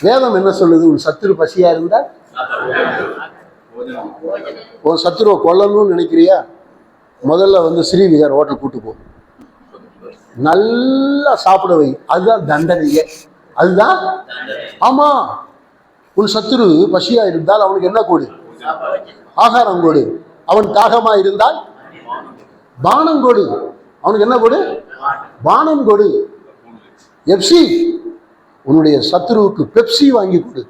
வேதம் என்ன சொல்லுது? உன் சத்துரு பசியா இருந்தா உன் சத்துருவை கொல்லணும்னு நினைக்கிறியா? முதல்ல ஸ்ரீவிகார் ஹோட்டல் கூட்டு போ, நல்லா சாப்பிட வை. அதுதான் தண்டனையே, அதுதான். ஆமா, உன் சத்துரு பசியா இருந்தால் அவனுக்கு என்ன கொடு? ஆகாரம் கொடு. அவன் தாகமா இருந்தால் பானம் கொடு. அவனுக்கு என்ன கொடு? பானம் கொடு. எப்சி, உன்னுடைய சத்துருவுக்கு பெப்சி வாங்கி கொடு.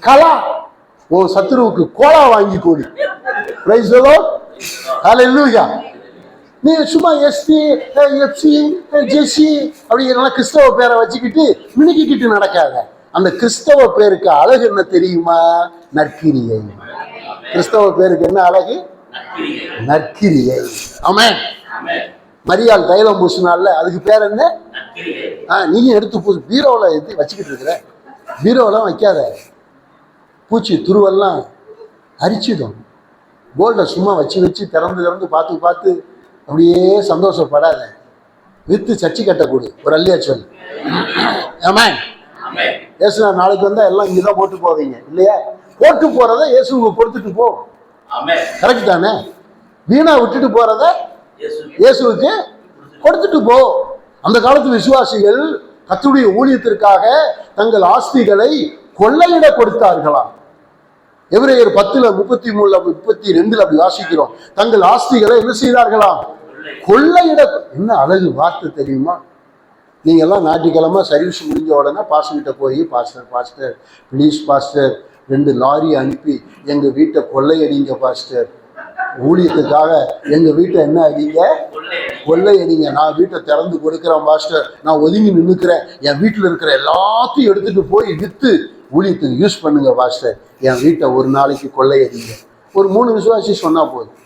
கலா, உன் சத்துருவுக்கு கோலா வாங்கி கொடு. பிரைஸ் தி லார்ட், ஹல்லேலூயா. நீ சும்மா எஸ்பி, எப்சி, ஜெசி அப்படிங்கிற கிறிஸ்தவ பேரை வச்சுக்கிட்டு மினுக்கிட்டு நடக்காத. அந்த கிறிஸ்தவ பேருக்கு அழகு என்ன தெரியுமா? நற்கிரியை. கிறிஸ்தவ பேருக்கு என்ன அழகு? நற்கிரியை. ஆமென். மரியாள் தைலம் பூசினால அதுக்கு பேர் என்ன? நீயும் எடுத்து பூசு. பீரோவில் எடுத்து வச்சுக்கிட்டு இருக்கிற, பீரோவெல்லாம் வைக்காத. பூச்சி துருவெல்லாம் அரிச்சிடும். கோல்டை சும்மா வச்சு திறந்து பார்த்து அப்படியே சந்தோஷப்படாத. வித்து சர்ச்சை கட்டக்கூடு. ஒரு அல்லையா சொல். ஆமென். இயேசுனா நாளைக்கு வந்தா எல்லாம் இங்கதான் போட்டு போவீங்க இல்லையா? போட்டு போறத இயேசுவுக்கு கொடுத்துட்டு போ. கரெக்ட் தானே? வீணா விட்டுட்டு போறத இயேசுவுக்கு கொடுத்துட்டு போ. அந்த காலத்து விசுவாசிகள் கர்த்தருடைய ஊழியத்திற்காக தங்கள் ஆஸ்திகளை கொள்ளையிட கொடுத்தார்களாம். எபிரேயர் 10:33-32 அப்படி வாசிக்கிறோம். தங்கள் ஆஸ்திகளை என்ன செய்தார்களாம்? கொள்ளையிட. என்ன அழகு வார்த்தை தெரியுமா? நீங்க எல்லாம் ஞாயிற்றுக்கிழமை சர்வீஸ் முடிஞ்ச உடனே பாஸ்டர்கிட்ட போய், பாஸ்டர் ப்ளீஸ் பாஸ்டர் 2 லாரி அனுப்பி எங்க வீட்டை கொள்ளையடிங்க பாஸ்டர், ஊழியத்துக்காக எங்க வீட்டை என்ன அடிங்க? கொள்ளையடிங்க. நான் வீட்டை திறந்து கொடுக்குறேன் பாஸ்டர், நான் ஒதுங்கி நின்றுக்கிறேன், என் வீட்டில் இருக்கிற எல்லாத்தையும் எடுத்துட்டு போய் வித்து ஊழியத்துக்கு யூஸ் பண்ணுங்க பாஸ்டர், என் வீட்டை ஒரு நாளைக்கு கொள்ளையடிங்க. ஒரு 3 விசுவாசி சொன்னா போதும்.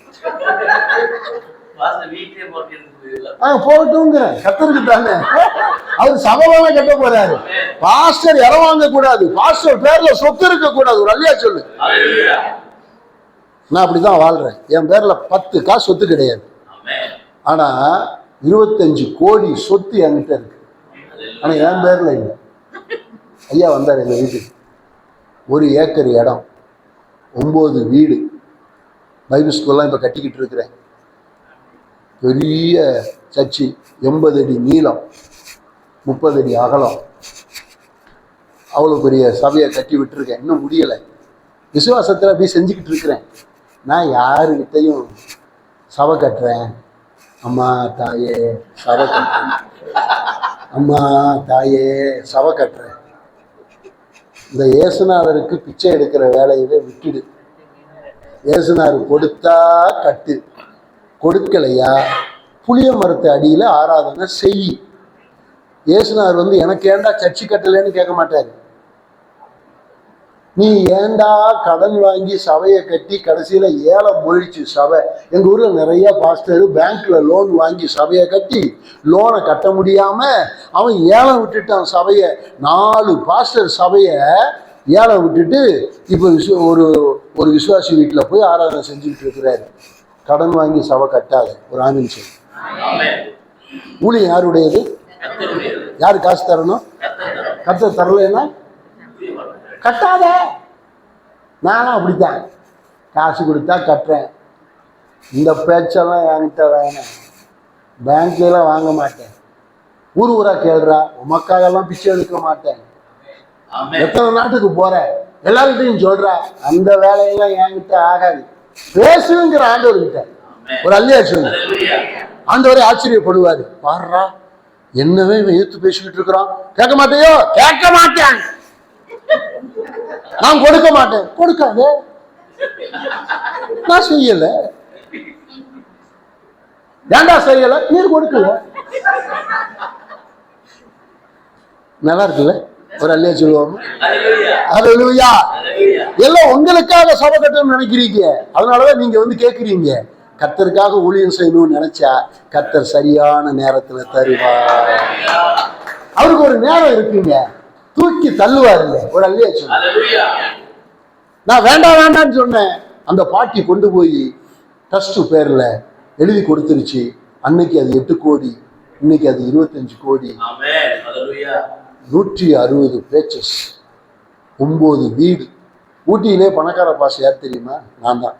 போகட்டும்ங்கிறேன். கத்தருக்கு தானே, அவர் சபையான கட்ட போறாரு. பாஸ்டர் இடம் வாங்க கூடாது, பாஸ்டர் பேர்ல சொத்து இருக்க கூடாது. ஒரு அல்லையா சொல்லு. நான் அப்படிதான் வாழ்றேன். என் பேர்ல 10 காசு சொத்து கிடையாது. ஆனா 25 கோடி சொத்து என்கிட்ட இருக்கு. ஆனா என் பேர்ல இல்லை. ஐயா வந்தார் எங்க வீட்டுக்கு. 1 ஏக்கர் இடம், 9 வீடு, பைபிள் ஸ்கூல்லாம் இப்ப கட்டிக்கிட்டு இருக்கிறேன். பெரிய சர்ச்சு, 80 அடி நீளம், 30 அடி அகலம். அவ்வளோ பெரிய சபையை கட்டி விட்டுருக்கேன். இன்னும் முடியலை. விசுவாசத்தில் போய் செஞ்சுக்கிட்டு இருக்கிறேன். நான் யாருக்கிட்டையும் சபை கட்டுறேன், அம்மா தாயே சபை கட்டுறேன், அம்மா தாயே சபை கட்டுறேன். இந்த இயேசுநாதருக்கு பிச்சை எடுக்கிற வேலையில விட்டுடு. இயேசுநாதர் கொடுத்தா கட்டு, கொடுக்கலையா புளிய மரத்து அடியில் ஆராதனை செய். இயேசுநாதர் எனக்கு ஏண்டா சர்ச்சு கட்டலைன்னு கேட்க மாட்டாரு. நீ ஏண்டா கடன் வாங்கி சபையை கட்டி கடைசியில ஏலம் போயிடுச்சு சபை. எங்க ஊர்ல நிறைய பாஸ்டர் பேங்க்ல லோன் வாங்கி சபையை கட்டி லோனை கட்ட முடியாம அவன் ஏலம் விட்டுட்டான் சபையை. 4 பாஸ்டர் சபையை ஏலம் விட்டுட்டு இப்ப ஒரு விசுவாசி வீட்டுல போய் ஆராதனை செஞ்சுக்கிட்டு இருக்கிறாரு. கடன் வாங்கி சபை கட்டாத. ஒரு ஆமீன் சொல்லு. ஊழியம் யாருடையது? யாரு காசு தரணும்? கர்த்தர் தரலைன்னா கட்டாத. நானும் அப்படித்தான், காசு கொடுத்தா கட்டுறேன். இந்த பேச்செல்லாம் என்கிட்ட வேணாம். பேங்க்லாம் வாங்க மாட்டேன். ஊரா கேள்றா, உமக்காகலாம் பிச்சை எடுக்க மாட்டேன். எத்தனை நாட்டுக்கு போற, எல்லார்கிட்டையும் சொல்றா, அந்த வேலையெல்லாம் என்கிட்ட ஆகாது. பேசுங்கிற ஆண்டவர்கிட்ட ஒரு அல்லையா சொல்லு. ஆண்டவரே ஆச்சரியப்படுவாரு. பாடுறா, என்னவே எதிர்த்து பேசிக்கிட்டு இருக்கிறான். கேட்க மாட்டேயோ? கேட்க மாட்டேன். நான் கொடுக்க மாட்டேன். கொடுக்காது. நான் செய்யல. ஏண்டா செய்யல? நீர் கொடுக்கல. நல்லா இருக்குல்ல? ஒரு அல்லையா சொல்லுவாங்க. ஹல்லேலூயா. எல்லாம் உங்களுக்காக சபை கட்டணும்னு நினைக்கிறீங்க. அதனாலதான் நீங்க கேட்குறீங்க. கர்த்தருக்காக ஊழியம் செய்யணும்னு நினைச்சா கர்த்தர் சரியான நேரத்துல தருவார். அவருக்கு ஒரு நேரம் இருக்குங்க, தூக்கி தள்ளுவாருங்க. ஒரு அல்லையா சொல்லுங்க. நான் வேண்டாம்னு சொன்னேன். அந்த பாட்டி கொண்டு போய் ட்ரஸ்ட் பேர்ல எழுதி கொடுத்துருச்சு. அன்னைக்கு அது 8 கோடி, இன்னைக்கு அது 25 கோடி. 160 பேச்சஸ், 9 வீடு. ஊட்டியிலே பணக்கார பாஸ் யார் தெரியுமா? நான் தான்.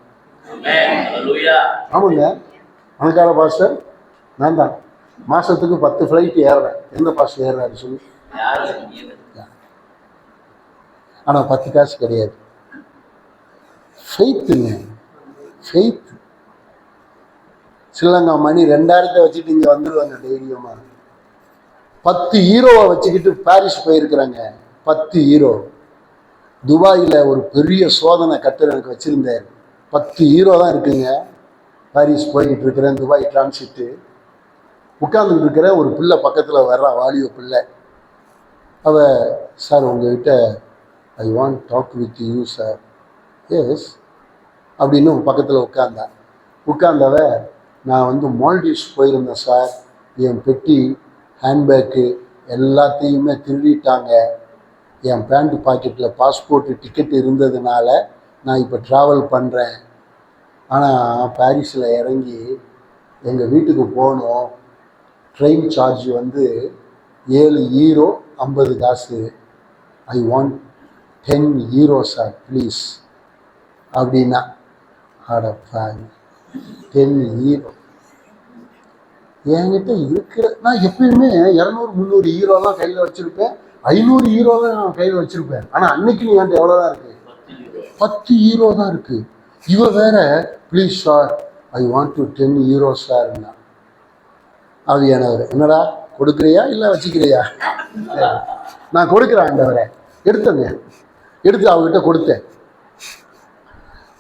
ஆமாங்க, பணக்கார பாஸ்டர் நான் தான். மாசத்துக்கு 10 ஃப்ளைட் ஏறுறேன். எந்த பாஸ் ஏறாரு சொல்லு? ஆனா 10 காசு கிடையாது. ஃபெய்த்துங்க, ஃபெய்த். ஸ்ரீலங்கா மணி 2000 வச்சுட்டு இங்க வந்துருவாங்க தைரியமா. 10 ஈரோவை வச்சுக்கிட்டு பாரிஸ் போயிருக்கிறாங்க. 10 ஈரோ. துபாயில் ஒரு பெரிய சோதனை கத்தர் எனக்கு வச்சிருந்தார். 10 ஈரோ தான் இருக்குங்க. பாரிஸ் போய்கிட்டு இருக்கிறேன், துபாய் டிரான்சிட்டு. உட்கார்ந்துட்டு இருக்கிற ஒரு பிள்ளை பக்கத்தில் வர்றா, வாலிப பிள்ளை. அவ, சார் உங்ககிட்ட I want talk with you sir. Yes அப்படின்னு பக்கத்தில் உட்கார்ந்தவ, நான் வந்து மால்டீவ்ஸ் போயிருந்தேன் சார், என் பெட்டி ஹேண்ட்பேக்கு எல்லாத்தையுமே திருடிட்டாங்க. என் பேண்ட் பாக்கெட்டில் பாஸ்போர்ட்டு டிக்கெட் இருந்ததுனால நான் இப்போ ட்ராவல் பண்ணுறேன். ஆனால் பாரிஸில் இறங்கி எங்கள் வீட்டுக்கு போகணும். ட்ரெயின் சார்ஜ் வந்து 7 ஈரோ 50 காசு. I want 10 zero sir please அப்படின்னா. அடப்பா, 10 ஈரோ என்கிட்ட இருக்கிற, நான் எப்பயுமே 200-300 ஈரோலாம் கையில் வச்சுருப்பேன், 500 ஈரோலாம் நான் கையில் வச்சுருப்பேன். ஆனால் அன்னைக்கு நீ என்கிட்ட எவ்வளோதான் இருக்குது? 10 ஈரோ தான் இருக்குது. இவ வேற, please sir I want to 10 ஈரோ சார்னா. ஆவியானவர், என்னடா கொடுக்குறியா இல்லை வச்சுக்கிறியா? நான் கொடுக்குறேன் ஆண்டவரே. எடுத்தேங்க, எடுத்து அவங்ககிட்ட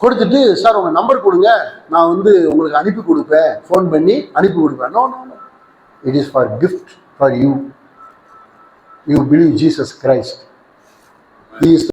கொடுத்துட்டு, சார் உங்கள் நம்பர் கொடுங்க, நான் வந்து உங்களுக்கு அனுப்பி கொடுப்பேன், ஃபோன் பண்ணி அனுப்பி கொடுப்பேன். No no no, it is for gift for you. You believe Jesus Christ. He is